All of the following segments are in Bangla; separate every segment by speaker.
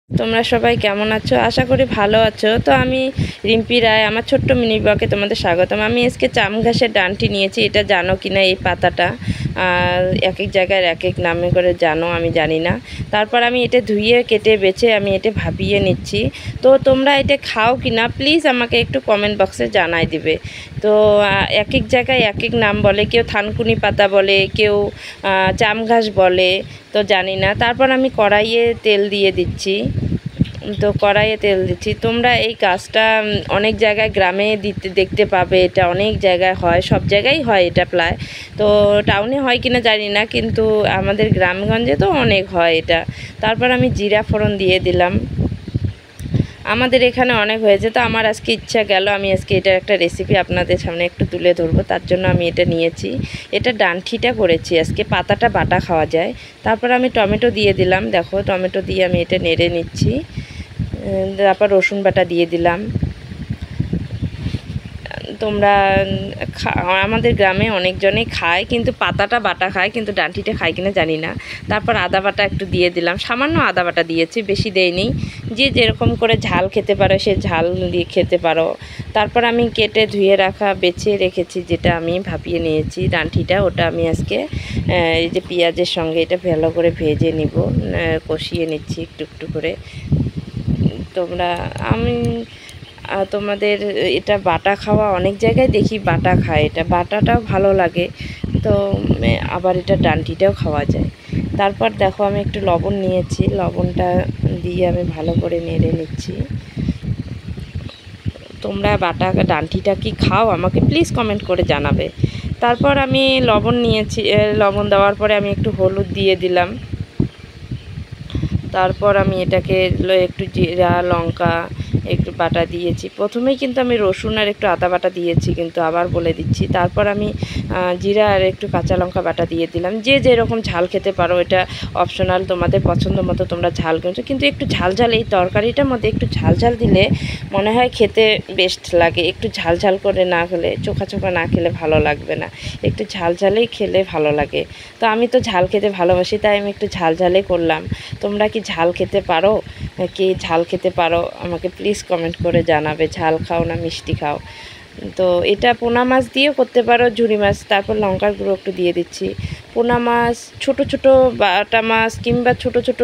Speaker 1: তোমরা সবাই কেমন আছো? আশা করি ভালো আছো। তো আমি রিম্পি রায়, আমার ছোট্ট মিনি ব্লগে তোমাদের স্বাগতম। আমি আজকে চাম ঘাসের ডানটি নিয়েছি। এটা জানো কি না এই পাতাটা? এক এক জায়গায় এক এক নামে করে জানো, আমি জানি না। তারপর আমি এটা ধুয়ে কেটে বেছে আমি এটা ভাপিয়ে নিচ্ছি। তো তোমরা এটা খাও কি না প্লিজ আমাকে একটু কমেন্ট বক্সে জানাই দিবে। তো এক এক জায়গায় এক এক নাম বলে, কেউ থানকুনি পাতা বলে, কেউ চাম ঘাস বলে, তো জানি না। তারপর আমি কড়াইয়ে তেল দিয়ে দিচ্ছি। তো কড়াইয়ে তেল দিচ্ছি। তোমরা এই কাজটা অনেক জায়গায় গ্রামে দেখতে পাবে, এটা অনেক জায়গায় হয়, সব জায়গায় হয় এটা প্রায়। তো টাউনে হয় কিনা জানি না, কিন্তু আমাদের গ্রামগঞ্জে তো অনেক হয় এটা। তারপর আমি জিরা ফোড়ন দিয়ে দিলাম। আমাদের এখানে অনেক হয়েছে, তো আমার আজকে ইচ্ছা গেল আমি আজকে এটার একটা রেসিপি আপনাদের সামনে একটু তুলে ধরবো, তার জন্য আমি এটা নিয়েছি। এটা ডাঁঠিটা করেছি আজকে, পাতাটা বাটা খাওয়া যায়। তারপর আমি টমেটো দিয়ে দিলাম, দেখো টমেটো দিয়ে আমি এটা নেড়ে নিচ্ছি। তারপর রসুন বাটা দিয়ে দিলাম। তোমরা আমাদের গ্রামে অনেকজনেই খায়, কিন্তু পাতাটা বাটা খায়, কিন্তু ডাঁটিটা খায় কিনা জানি না। তারপর আদা বাটা একটু দিয়ে দিলাম, সামান্য আদা বাটা দিয়েছি, বেশি দেয়নি। যে যেরকম করে ঝাল খেতে পারো সে ঝাল দিয়ে খেতে পারো। তারপর আমি কেটে ধুয়ে রাখা বেছে রেখেছি, যেটা আমি ভাপিয়ে নিয়েছি ডাঁটিটা, ওটা আমি আজকে এই যে পেঁয়াজের সঙ্গে এটা ভালো করে ভেজে নিব, কষিয়ে নিচ্ছি একটু একটু করে। তোমরা আমি তোমাদের এটা বাটা খাওয়া অনেক জায়গায় দেখি বাটা খায়, এটা বাটাটাও ভালো লাগে। তো আবার এটা ডাঁটিটাও খাওয়া যায়। তারপর দেখো আমি একটু লবণ নিয়েছি, লবণটা দিয়ে আমি ভালো করে নেড়ে নিচ্ছি। তোমরা বাটা ডাঁটিটা কি খাও আমাকে প্লিজ কমেন্ট করে জানাবে। তারপর আমি লবণ নিয়েছি, লবণ দেওয়ার পরে আমি একটু হলুদ দিয়ে দিলাম। তারপর আমি এটাকে একটু জিরা লঙ্কা একটু বাটা দিয়েছি। প্রথমেই কিন্তু আমি রসুন আর একটু আদা বাটা দিয়েছি, কিন্তু আবার বলে দিচ্ছি। তারপর আমি জিরা আর একটু কাঁচা লঙ্কা বাটা দিয়ে দিলাম। যে যেরকম ঝাল খেতে পারো, এটা অপশনাল, তোমাদের পছন্দ মতো তোমরা ঝাল কিনছো। কিন্তু একটু ঝাল ঝাল এই তরকারিটার মধ্যে একটু ঝাল ঝাল দিলে মনে হয় খেতে বেস্ট লাগে। একটু ঝাল ঝাল করে না খেলে, চোখা চোখা না খেলে ভালো লাগবে না, একটু ঝাল ঝালেই খেলে ভালো লাগে। তো আমি তো ঝাল খেতে ভালোবাসি, তাই আমি একটু ঝাল ঝালে করলাম। তোমরা কি ঝাল খেতে পারো? কে ঝাল খেতে পারো আমাকে প্লিজ কমেন্ট করে জানাবে। ঝাল খাও না মিষ্টি খাও? তো এটা পোনা মাছ দিয়েও করতে পারো, ঝুরি মাছ। তারপর লঙ্কার গুঁড়ো একটু দিয়ে দিচ্ছি। পোনা মাছ, ছোট ছোট বাটা মাছ, কিংবা ছোট ছোট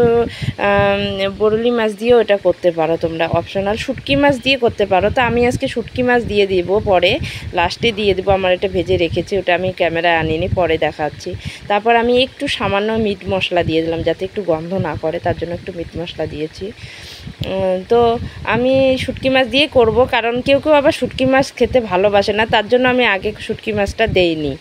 Speaker 1: বরলি মাছ দিয়েও এটা করতে পারো তোমরা, অপশনাল। শুটকি মাছ দিয়ে করতে পারো। তো আমি আজকে শুটকি মাছ দিয়ে দিব, পরে লাস্টে দিয়ে দেবো। আমার এটা ভেজে রেখেছি, ওটা আমি ক্যামেরায় আনিনি, পরে দেখাচ্ছি। তারপর আমি একটু সামান্য মিট মশলা দিয়ে দিলাম, যাতে একটু গন্ধ না করে, তার জন্য একটু মিট মশলা দিয়েছি। তো আমি শুটকি মাছ দিয়ে করব, কারণ কেউ কেউ আবার শুটকি মাছ খেতে ভালোবাসে না, তার জন্য আমি আগে শুটকি মাছটা দেইনি।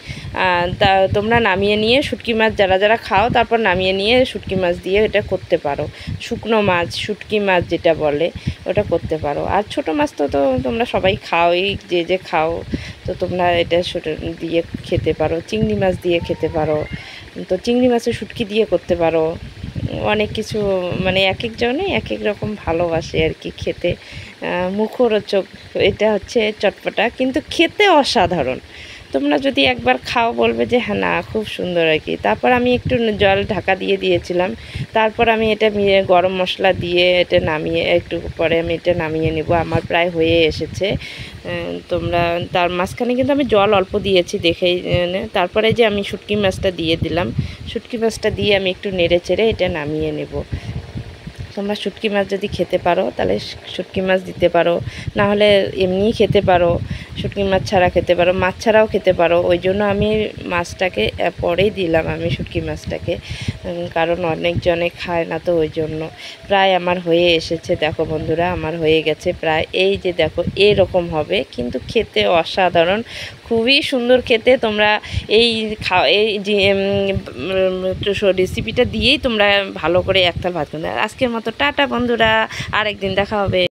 Speaker 1: তা তোমরা নামিয়ে নিয়ে শুটকি মাছ যারা যারা খাও, তারপর নামিয়ে নিয়ে শুটকি মাছ দিয়ে এটা করতে পারো। শুকনো মাছ, শুটকি মাছ যেটা বলে, ওটা করতে পারো। আর ছোটো মাছ তো তোমরা সবাই খাও, এই যে যে খাও, তো তোমরা এটা দিয়ে খেতে পারো। চিংড়ি মাছ দিয়ে খেতে পারো, তো চিংড়ি মাছের শুটকি দিয়ে করতে পারো। অনেক কিছু, মানে এক একজনে এক এক রকম ভালোবাসে আর কি খেতে। মুখরোচক, এটা হচ্ছে চটপটা, কিন্তু খেতে অসাধারণ। তোমরা যদি একবার খাও বলবে যে হ্যাঁ না খুব সুন্দর আর কি। তারপর আমি একটু জল ঢাকা দিয়ে দিয়েছিলাম। তারপর আমি এটা গরম মশলা দিয়ে এটা নামিয়ে, একটু পরে আমি এটা নামিয়ে নেব। আমার প্রায় হয়ে এসেছে। তোমরা তার মাঝখানে কিন্তু আমি জল অল্প দিয়েছি দেখেই। তারপরে যে আমি শুটকি মাছটা দিয়ে দিলাম, শুটকি মাছটা দিয়ে আমি একটু নেড়ে চেড়ে এটা নামিয়ে নেব। তোমরা শুটকি মাছ যদি খেতে পারো তাহলে শুটকি মাছ দিতে পারো, না হলে এমনিই খেতে পারো। শুটকি মাছ ছাড়া খেতে পারো, মাছ ছাড়াও খেতে পারো। ওই জন্য আমি মাছটাকে পরেই দিলাম, আমি শুটকি মাছটাকে, কারণ অনেকজনে খায় না, তো ওই জন্য। প্রায় আমার হয়ে এসেছে, দেখো বন্ধুরা আমার হয়ে গেছে প্রায়। এই যে দেখো এরকম হবে, কিন্তু খেতে অসাধারণ, খুবই সুন্দর খেতে। তোমরা এই এই যে রেসিপিটা দিয়েই তোমরা ভালো করে এক থাল ভাত খাবে। আজকের মতো টাটা বন্ধুরা, আরেকদিন দেখা হবে।